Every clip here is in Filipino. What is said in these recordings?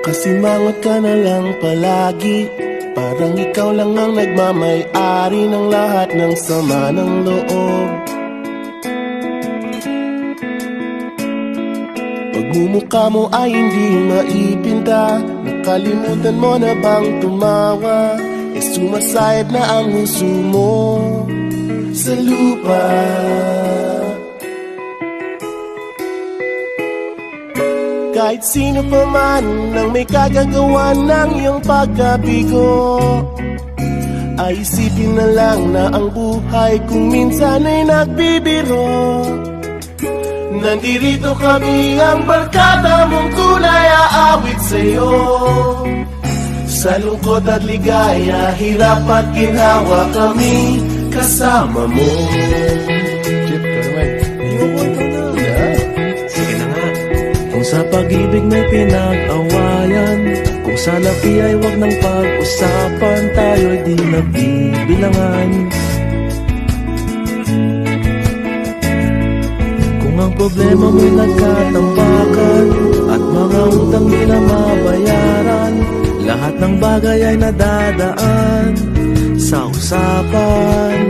Kasimangot ka na lang palagi, parang ikaw lang ang nagmamay-ari ng lahat ng sama ng loob. Pagmumukha mo ay hindi maipinta, nakalimutan mo na bang tumawa? Sumasayad na ang huso mo sa lupa. Kahit sino pa man ang may kagagawa ng iyong pagkabigo, ay isipin na lang na ang buhay kung minsan ay nagbibiro. Nandirito kami, ang barkada mong tunay aawit sa'yo. Sa lungkot at ligaya, hirap at ginhawa, kami kasama mo. Chip, ka naman. Ayoko na. Sige na nga. Kung sa pag-ibig may pinag-awayan, kung sa lapi ay wag nang pag-usapan, tayo'y di nagbibilangan. Kung ang problema mo'y nagkatambakan at mga utang di na mabayaran, lahat ng bagay ay nadadaan sa usapan.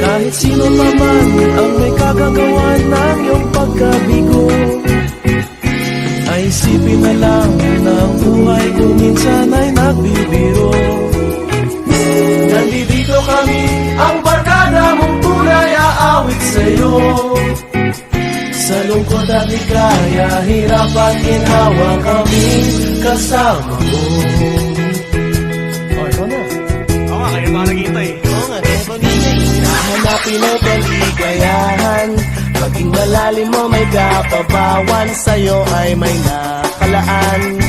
Kahit sino pa man ang may kagagawa ng iyong pagkabigo, ay isipin na lang na ang buhay kung minsan ay nagbibiro. Nandito kami, ang barkada mong tunay aawit sa'yo. Sa lungkot at ligaya, hirap at ginhawa, kami kasama mo. Oh, ikaw na. Oo nga, kaya ba naghihintay? Oo nga, kaya ba naghihintay? Nahanapin ay kaligayahan, maging malalim mo may kapabawan, sa'yo ay may nakalaan.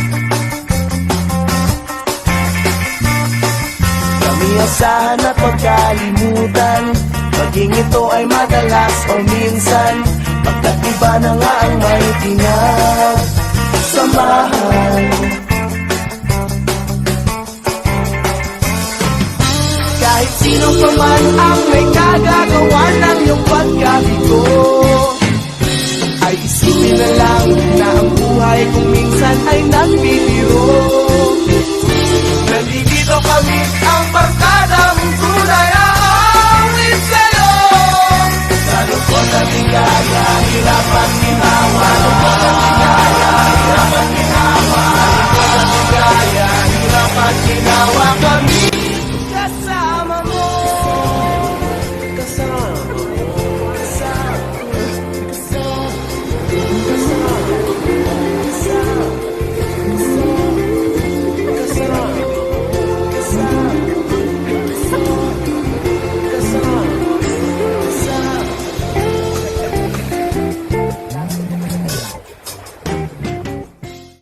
Kami asahan at pagkalimutan, maging ito ay madalas o minsan, pagkat iba na nga ang may pinagsamahan. Kahit sino pa man ang may kagagawa ng iyong pagkabigo, ay isipin na lang na ang buhay kung minsan ay nagbibiro. Nandito kami, ang barkada